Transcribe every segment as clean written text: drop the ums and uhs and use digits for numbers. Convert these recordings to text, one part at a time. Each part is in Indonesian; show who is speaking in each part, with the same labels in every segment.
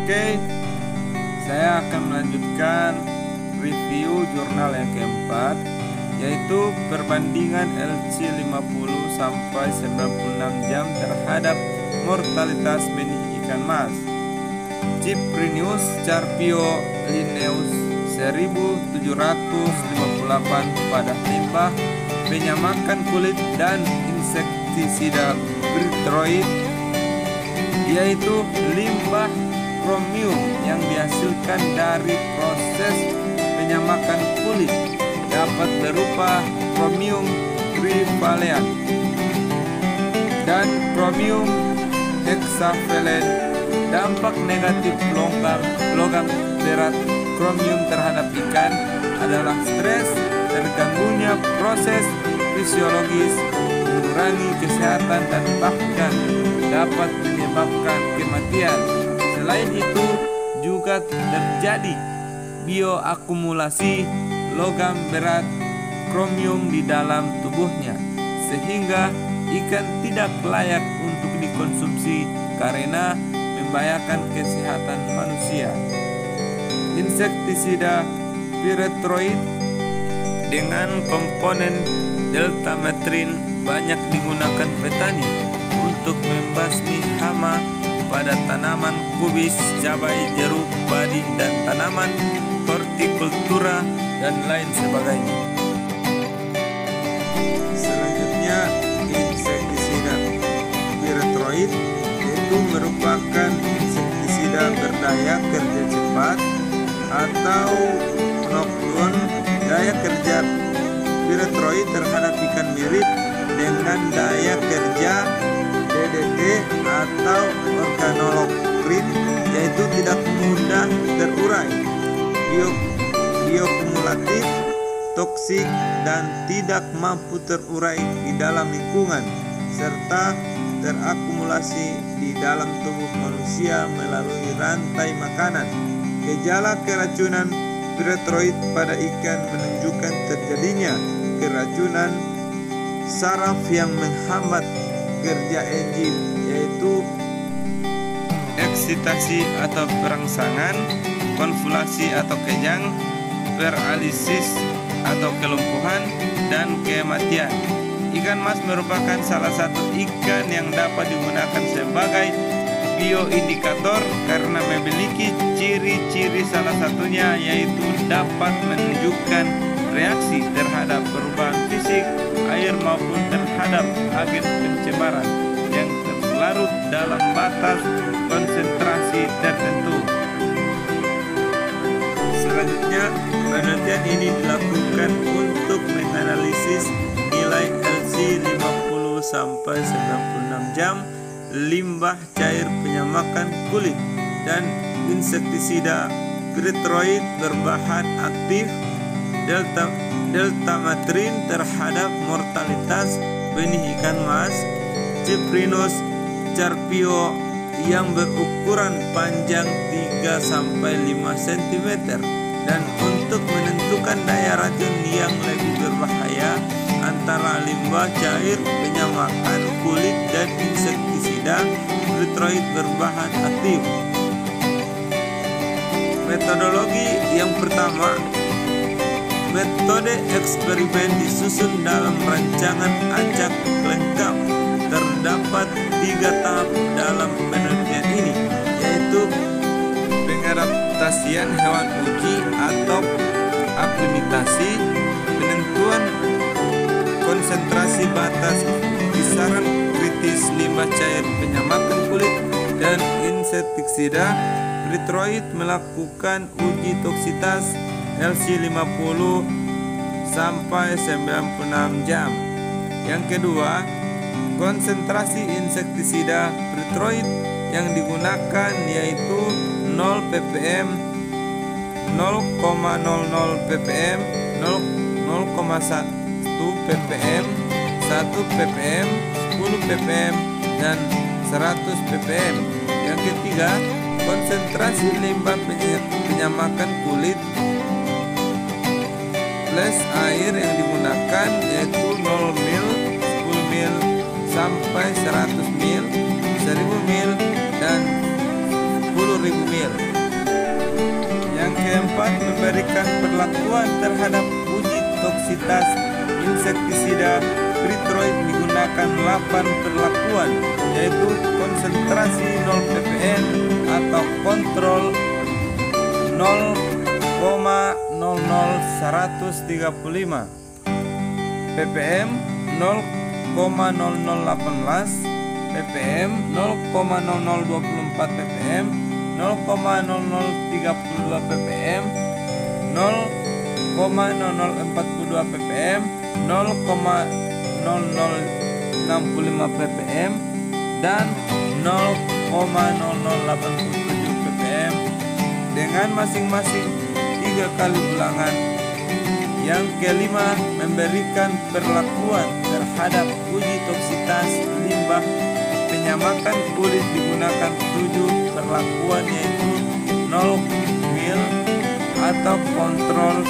Speaker 1: Oke, saya akan melanjutkan review jurnal yang keempat, yaitu perbandingan LC50 sampai 96 jam terhadap mortalitas benih ikan mas. Cyprinus carpiolineus 1758 pada limbah penyamakan kulit dan insektisida Bertroid, yaitu limbah kromium yang dihasilkan dari proses penyamakan kulit dapat berupa kromium trivalen dan kromium hexavalen. Dampak negatif logam berat kromium terhadap ikan adalah stres, terganggunya proses fisiologis, mengurangi kesehatan, dan bahkan dapat menyebabkan kematian. Selain itu, juga terjadi bioakumulasi logam berat kromium di dalam tubuhnya, sehingga ikan tidak layak untuk dikonsumsi karena membahayakan kesehatan manusia. Insektisida Pyrethroid dengan komponen deltametrin banyak digunakan petani untuk membasmi hama pada tanaman kubis, cabai, jeruk, padi, dan tanaman hortikultura dan lain sebagainya. Selanjutnya, insektisida Pyrethroid itu merupakan insektisida berdaya kerja cepat atau knockdown. Daya kerja Pyrethroid terhadap ikan mirip dengan daya kerja DDT atau organoleptrin, yaitu tidak mudah terurai, biokumulatif, toksik, dan tidak mampu terurai di dalam lingkungan, serta terakumulasi di dalam tubuh manusia melalui rantai makanan. Gejala keracunan Pyrethroid pada ikan menunjukkan terjadinya keracunan saraf yang menghambat kerja enzim, yaitu eksitasi atau perangsangan, konvulasi atau kejang, paralisis atau kelumpuhan, dan kematian. Ikan mas merupakan salah satu ikan yang dapat digunakan sebagai bioindikator karena memiliki ciri-ciri, salah satunya yaitu dapat menunjukkan reaksi terhadap perubahan fisik air maupun terhadap agen pencemaran yang terlarut dalam batas konsentrasi tertentu. Selanjutnya, penelitian ini dilakukan untuk menganalisis nilai LC50 sampai 96 jam limbah cair penyamakan kulit dan insektisida Pyrethroid berbahan aktif deltametrin terhadap mortalitas benih ikan mas Cyprinus carpio yang berukuran panjang 3-5 cm, dan untuk menentukan daya racun yang lebih berbahaya antara limbah cair penyamakan kulit dan insektisida Pyrethroid berbahan aktif. Metodologi yang pertama, metode eksperimen disusun dalam rancangan acak lengkap. Terdapat 3 tahap dalam penelitian ini, yaitu pengadaptasian hewan uji atau aklimatasi, penentuan konsentrasi batas kisaran kritis limbah cair penyamakan kulit, dan insektisida Pyrethroid melakukan uji toksitas LC50 sampai 96 jam. Yang kedua, konsentrasi insektisida Pyrethroid yang digunakan yaitu 0 ppm, 0,00 ppm, 0,1 ppm, 1 ppm, 10 ppm, dan 100 ppm. Yang ketiga, konsentrasi limbah penyamakan kulit plus air yang digunakan yaitu 0 ml, 10 ml, sampai 100 mil, 1000 mil, dan 10 10.000 mil. Yang keempat, memberikan perlakuan terhadap uji toksitas insektisida Piretroid menggunakan 8 perlakuan, yaitu konsentrasi 0 ppm atau kontrol 0,00135 ppm, 0,0018 ppm, 0,0024 ppm, 0,0032 ppm, 0,0042 ppm, 0,0065 ppm, dan 0,0087 ppm dengan masing-masing 3 kali ulangan. Yang kelima, memberikan perlakuan terhadap uji toksitas limbah penyamakan kulit digunakan 7 perlakuan, yaitu 0 mil atau kontrol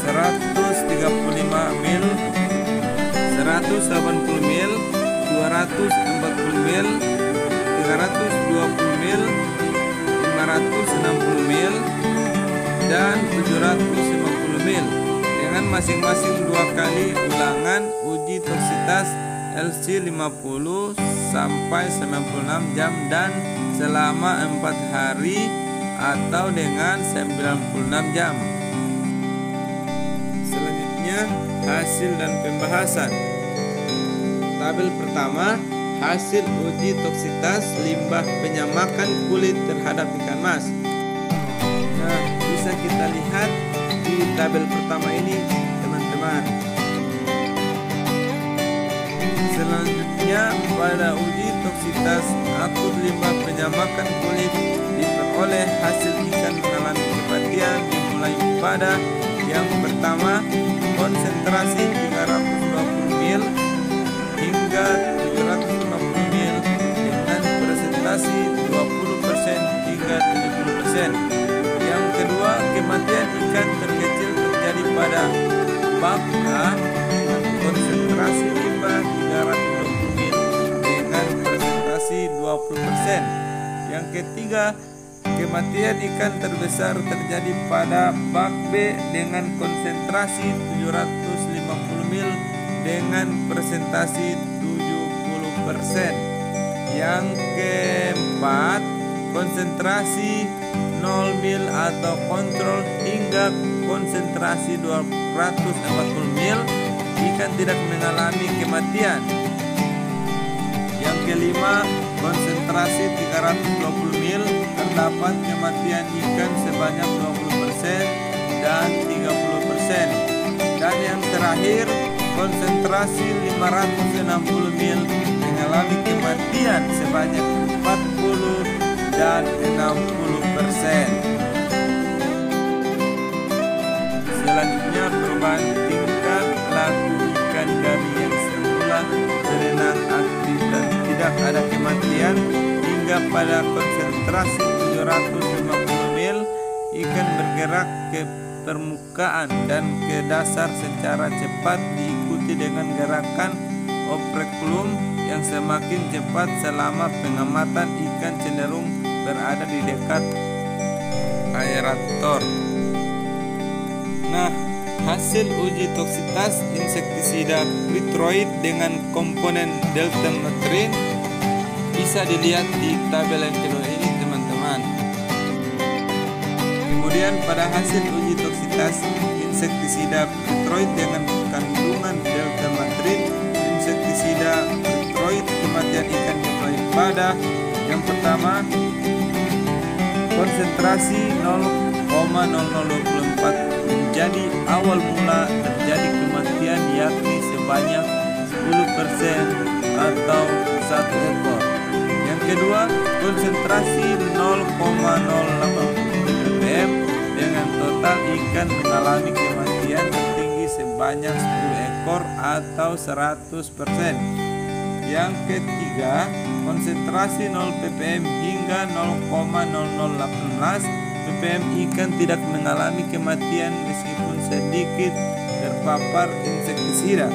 Speaker 1: 135 mil, 180 mil, 240 mil, 320 mil, 560 mil, dan 750 mil dengan masing-masing 2 kali ulangan uji toksitas LC50 sampai 96 jam dan selama 4 hari atau dengan 96 jam. Selanjutnya, hasil dan pembahasan. Tabel pertama, hasil uji toksitas limbah penyamakan kulit terhadap ikan mas. Nah, bisa kita lihat di tabel pertama ini, teman-teman. Selanjutnya, pada uji toksitas akut limbah penyamakan kulit diperoleh hasil ikan mengalami kematian dimulai pada yang pertama, konsentrasi 320 mil hingga 750 mil dengan presentasi 20% hingga 70%. Yang kedua, kematian ikan terkecil terjadi pada bak A dengan konsentrasi limbah 320 mil dengan presentasi 20%. Yang ketiga, kematian ikan terbesar terjadi pada bak B dengan konsentrasi 750 mil dengan presentasi 70%. Yang keempat, konsentrasi 0 mil atau kontrol hingga konsentrasi 240 mil ikan tidak mengalami kematian. Yang kelima, konsentrasi 320 mil terdapat kematian ikan sebanyak 20% dan 30%. Dan yang terakhir, konsentrasi 560 mil mengalami kematian sebanyak 40 dan 60%. Selanjutnya, perubahan tingkah laku ikan dari yang semula berenang aktif dan tidak ada kematian hingga pada konsentrasi 750 mil ikan bergerak ke permukaan dan ke dasar secara cepat diikuti dengan gerakan operculum yang semakin cepat selama pengamatan ikan cenderung berada di dekat aerator. Nah, hasil uji toksitas insektisida Piretroid dengan komponen deltametrin bisa dilihat di tabel yang kedua ini, teman-teman. Kemudian pada hasil uji toksitas insektisida Piretroid dengan kandungan deltametrin insektisida Piretroid, kematian ikan dimulai pada yang pertama, konsentrasi 0,0024 menjadi awal mula terjadi kematian, yakni sebanyak 10% atau 1 ekor. Yang kedua, konsentrasi 0,080 ppm dengan total ikan mengalami kematian tertinggi sebanyak 10 ekor atau 100%. Yang ketiga, konsentrasi 0 ppm hingga 0,0018 ppm ikan tidak mengalami kematian meskipun sedikit terpapar insektisida.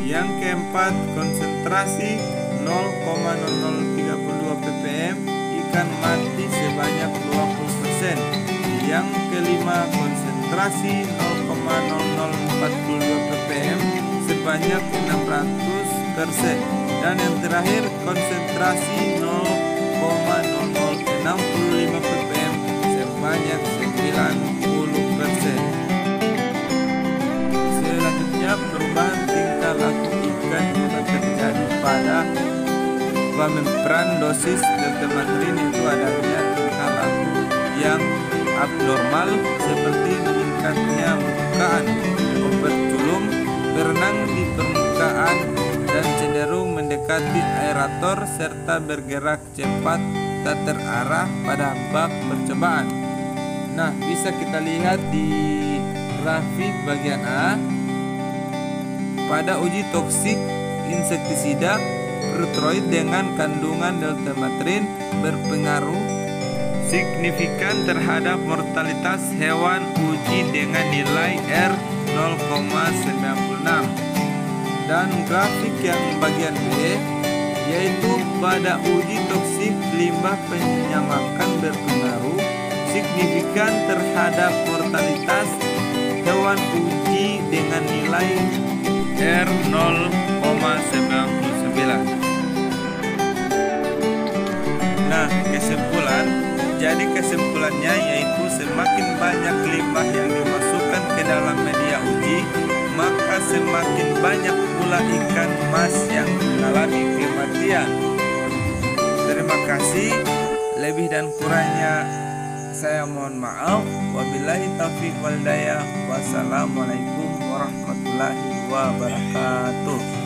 Speaker 1: Yang keempat, konsentrasi 0,0032 ppm ikan mati sebanyak 20%. Yang kelima, konsentrasi 0,0042 ppm sebanyak 600%. Dan yang terakhir, konsentrasi 0,0065 ppm sebanyak 90%. Selanjutnya, perubahan tingkah laku ikan juga terjadi pada membran dosis deltamatrin, itu adanya tingkah laku yang abnormal seperti meningkatnya permukaan, berculum, berenang di permukaan, dan cenderung mendekati aerator serta bergerak cepat tak terarah pada bak percobaan. Nah, bisa kita lihat di grafik bagian A. Pada uji toksik insektisida, Frutroid dengan kandungan deltamatrin berpengaruh signifikan terhadap mortalitas hewan uji dengan nilai R 0,96. Dan grafik yang bagian B, yaitu pada uji toksik limbah penyamakan berpengaruh signifikan terhadap mortalitas hewan uji dengan nilai R 0,99. Nah, kesimpulannya yaitu semakin banyak limbah yang dimasukkan ke dalam media uji, maka semakin banyak pula ikan mas yang mengalami kematian. Terima kasih. Lebih dan kurangnya saya mohon maaf. Wabillahi taufiq wal hidayah. Wassalamualaikum warahmatullahi wabarakatuh.